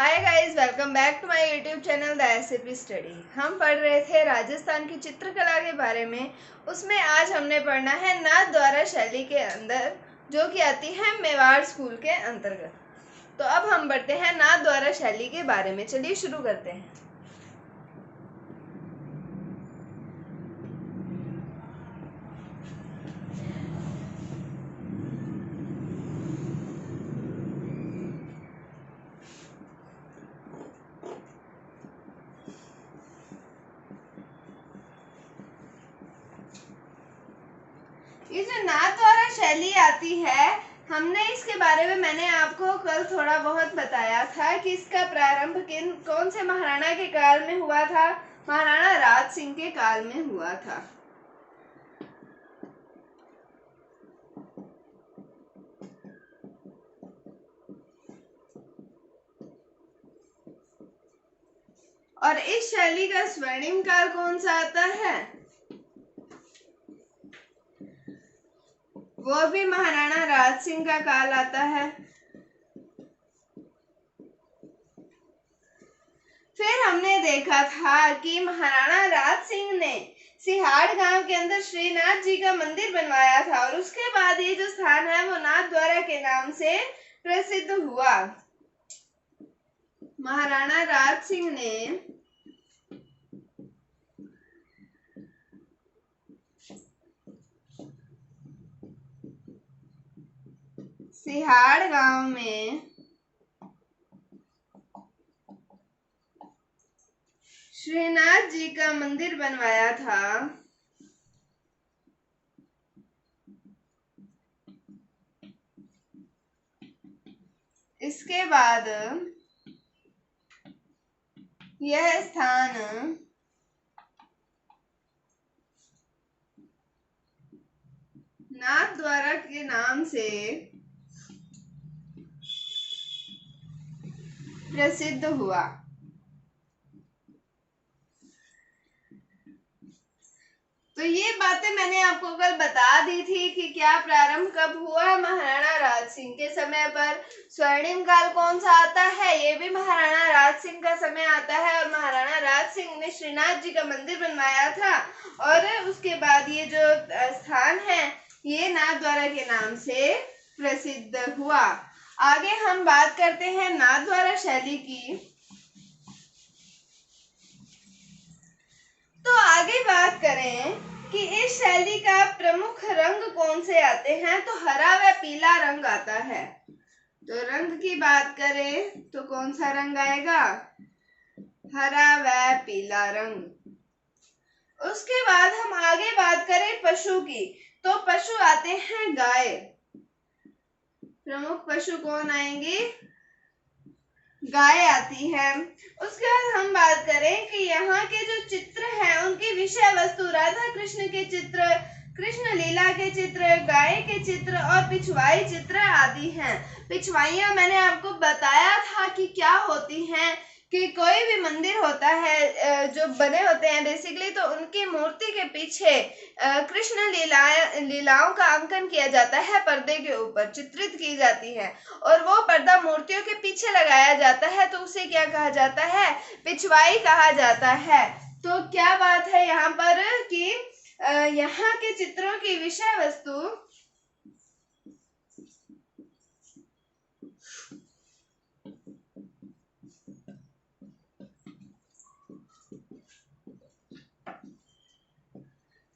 Hi guys, welcome back to my YouTube channel the SAP study. हम पढ़ रहे थे राजस्थान की चित्रकला के बारे में। उसमें आज हमने पढ़ना है नाथ द्वारा शैली के अंदर, जो कि आती है मेवाड़ स्कूल के अंतर्गत। तो अब हम बढ़ते हैं नाथ द्वारा शैली के बारे में। चलिए शुरू करते हैं। ये जो नाथ द्वारा शैली आती है, हमने इसके बारे में मैंने आपको कल थोड़ा बहुत बताया था कि इसका प्रारंभ कौन से महाराणा के काल में हुआ था। महाराणा राज सिंह के काल में हुआ था। और इस शैली का स्वर्णिम काल कौन सा आता है? वो भी महाराणा राज सिंह का काल आता है। फिर हमने देखा था कि महाराणा राज सिंह ने सिहाड़ गांव के अंदर श्रीनाथ जी का मंदिर बनवाया था, और उसके बाद ये जो स्थान है वो नाथ द्वारा के नाम से प्रसिद्ध हुआ। महाराणा राज सिंह ने सिहाड़ गांव में श्रीनाथ जी का मंदिर बनवाया था। इसके बाद यह स्थान नाथ द्वारा के नाम से प्रसिद्ध हुआ। तो ये बातें मैंने आपको कल बता दी थी कि क्या प्रारंभ कब हुआ। महाराणा राज सिंह के समय पर। स्वर्णिम काल कौन सा आता है? ये भी महाराणा राज सिंह का समय आता है, और महाराणा राज सिंह ने श्रीनाथ जी का मंदिर बनवाया था। और उसके बाद ये जो स्थान है ये नाथ द्वारा के नाम से प्रसिद्ध हुआ। आगे हम बात करते हैं नाथ द्वारा शैली की। तो आगे बात करें कि इस शैली का प्रमुख रंग कौन से आते हैं, तो हरा व पीला रंग आता है। तो रंग की बात करें तो कौन सा रंग आएगा? हरा व पीला रंग। उसके बाद हम आगे बात करें पशु की, तो पशु आते हैं गाय। प्रमुख पशु कौन आएंगे? गाय आती है। उसके बाद हम बात करें कि यहाँ के जो चित्र हैं उनकी विषय वस्तु राधा कृष्ण के चित्र, कृष्ण लीला के चित्र, गाय के चित्र और पिछवाई चित्र आदि हैं। पिछवाइयां मैंने आपको बताया था कि क्या होती हैं, कि कोई भी मंदिर होता है जो बने होते हैं बेसिकली, तो उनकी मूर्ति के पीछे कृष्ण लीलाओं का अंकन किया जाता है, पर्दे के ऊपर चित्रित की जाती है, और वो पर्दा मूर्तियों के पीछे लगाया जाता है, तो उसे क्या कहा जाता है? पिछवाई कहा जाता है। तो क्या बात है यहाँ पर कि यहाँ के चित्रों की विषय वस्तु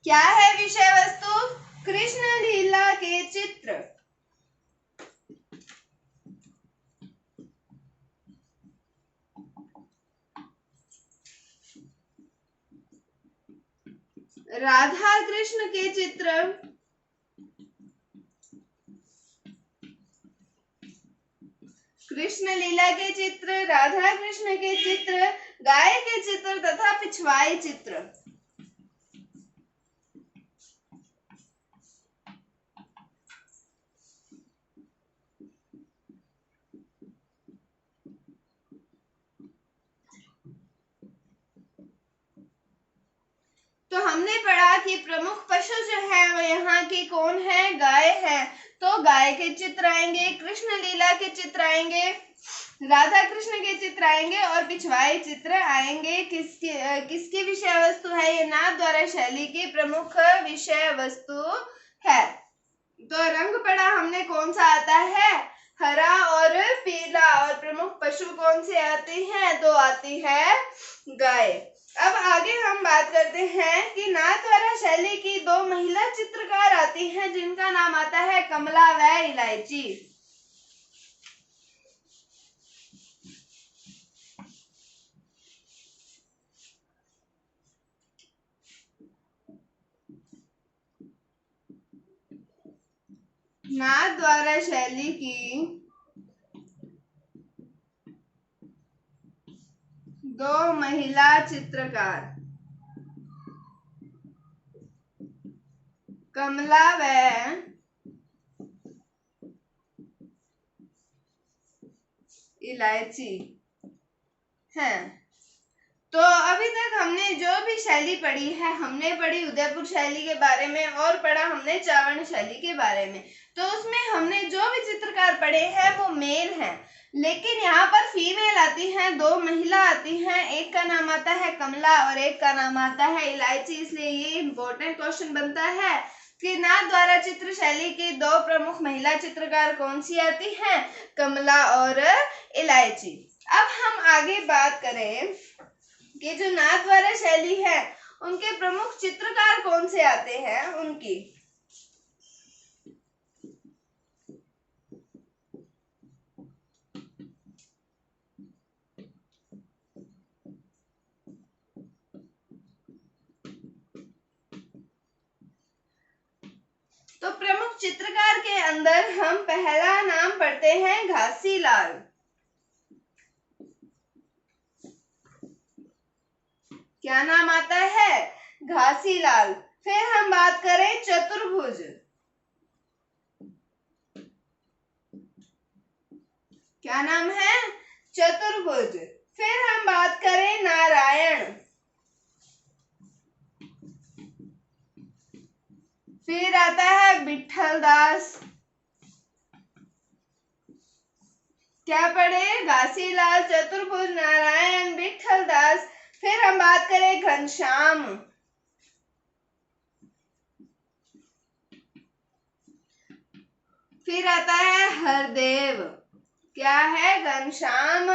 क्या है? विषय वस्तु कृष्ण लीला के चित्र। राधा कृष्ण के चित्र, कृष्ण लीला के चित्र, राधा कृष्ण के चित्र, गाय के चित्र तथा पिछवाई चित्र। तो हमने पढ़ा कि प्रमुख पशु जो है वो यहाँ की कौन है? गाय है। तो गाय के चित्र आएंगे, कृष्ण लीला के चित्र आएंगे, राधा कृष्ण के चित्र आएंगे और पिछवाई चित्र आएंगे। किसकी विषय वस्तु है? ये नाथ द्वारा शैली की प्रमुख विषय वस्तु है। तो रंग पढ़ा हमने, कौन सा आता है? हरा और पीला। और प्रमुख पशु कौन से आते हैं? तो आती है गाय। अब आगे हम बात करते हैं कि नाथ द्वारा शैली की दो महिला चित्रकार आती हैं जिनका नाम आता है कमला व इलायची। नाथ द्वारा शैली की दो महिला चित्रकार कमला व इलायची हैं। तो अभी तक हमने जो भी शैली पढ़ी है, हमने पढ़ी उदयपुर शैली के बारे में और पढ़ा हमने चावर्ण शैली के बारे में। तो उसमें हमने जो भी चित्रकार पढ़े हैं वो मेल हैं, लेकिन यहाँ पर फीमेल आती हैं, दो महिला आती हैं। एक का नाम आता है कमला और एक का नाम आता है इलायची। इसलिए ये इम्पोर्टेंट क्वेश्चन बनता है कि नाथ द्वारा चित्र शैली की दो प्रमुख महिला चित्रकार कौन सी आती हैं? कमला और इलायची। अब हम आगे बात करें कि जो नाथ द्वारा शैली है उनके प्रमुख चित्रकार कौन से आते हैं उनकी। तो प्रमुख चित्रकार के अंदर हम पहला नाम पढ़ते हैं घासीलाल। क्या नाम आता है? घासीलाल। फिर हम बात करें चतुर्भुज। क्या नाम है? चतुर्भुज। फिर हम बात करें नारायण। फिर आता है विठल दास। क्या पढ़े? घासीलाल, चतुर्भुज, नारायण, विठल दास। फिर हम बात करें घनश्याम। फिर आता है हरदेव। क्या है? घनश्याम,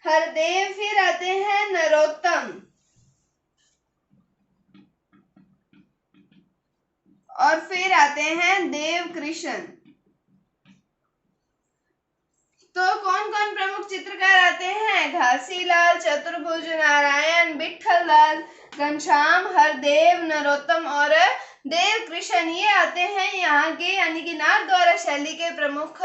हरदेव। फिर आते हैं नरोत्तम और फिर आते हैं देवकृष्ण। तो कौन कौन प्रमुख चित्रकार आते हैं? घासीलाल, चतुर्भुज, नारायण, विठल दास, घनश्याम, हरदेव, नरोत्तम और देवकृष्ण। ये आते हैं यहाँ के यानी कि नाथ द्वारा शैली के प्रमुख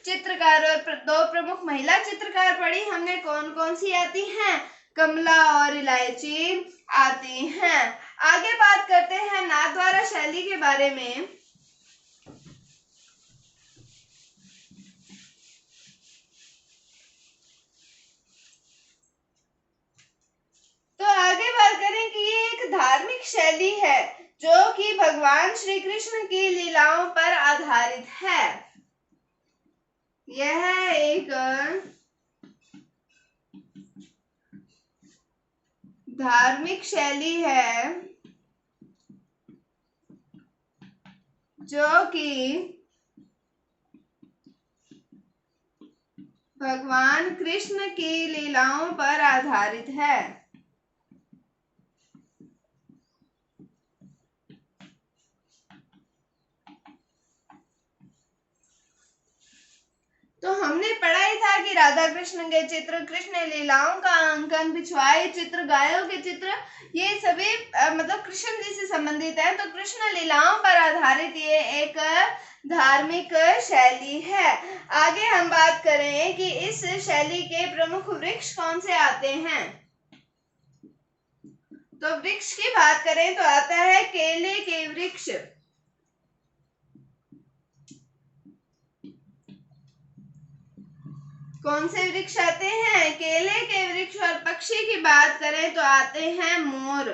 चित्रकार। और दो प्रमुख महिला चित्रकार पढ़ी हमने, कौन कौन सी आती हैं? कमला और इलायची आती हैं। आगे बात करते हैं नाथ द्वारा शैली के बारे में। तो आगे बात करें कि ये एक धार्मिक शैली है जो कि भगवान श्री कृष्ण की लीलाओं पर आधारित है। यह एक धार्मिक शैली है जो कि भगवान कृष्ण की लीलाओं पर आधारित है। तो हमने पढ़ा ही था कि राधा कृष्ण के चित्र, कृष्ण लीलाओं का अंकन, पिछवाई चित्र, गायों के चित्र, ये सभी मतलब कृष्ण जी से संबंधित है। तो कृष्ण लीलाओं पर आधारित ये एक धार्मिक शैली है। आगे हम बात करें कि इस शैली के प्रमुख वृक्ष कौन से आते हैं। तो वृक्ष की बात करें तो आता है केले के वृक्ष। कौन से वृक्ष आते हैं? केले के वृक्ष। और पक्षी की बात करें तो आते हैं मोर।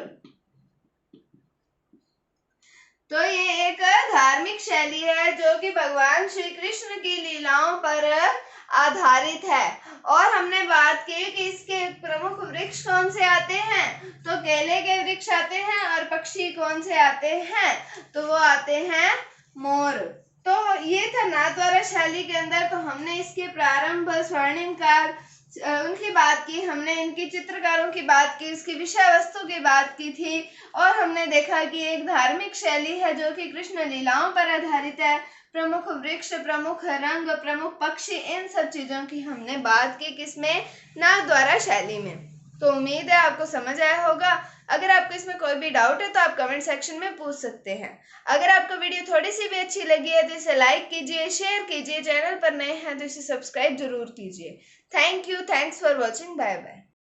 तो ये एक धार्मिक शैली है जो कि भगवान श्री कृष्ण की लीलाओं पर आधारित है। और हमने बात की कि इसके प्रमुख वृक्ष कौन से आते हैं, तो केले के वृक्ष आते हैं, और पक्षी कौन से आते हैं, तो वो आते हैं मोर। तो ये था नाथद्वारा शैली के अंदर। तो हमने इसके प्रारंभ, स्वर्णिम काल, उनकी बात की, हमने इनकी चित्रकारों की बात की, इसकी विषय वस्तु की बात की थी, और हमने देखा कि एक धार्मिक शैली है जो कि कृष्ण लीलाओं पर आधारित है। प्रमुख वृक्ष, प्रमुख रंग, प्रमुख पक्षी, इन सब चीजों की हमने बात की किसमें, नाथद्वारा शैली में। तो उम्मीद है आपको समझ आया होगा। अगर आपको इसमें कोई भी डाउट है तो आप कमेंट सेक्शन में पूछ सकते हैं। अगर आपको वीडियो थोड़ी सी भी अच्छी लगी है तो इसे लाइक कीजिए, शेयर कीजिए, चैनल पर नए हैं तो इसे सब्सक्राइब जरूर कीजिए। Thank you, thanks for watching, bye bye.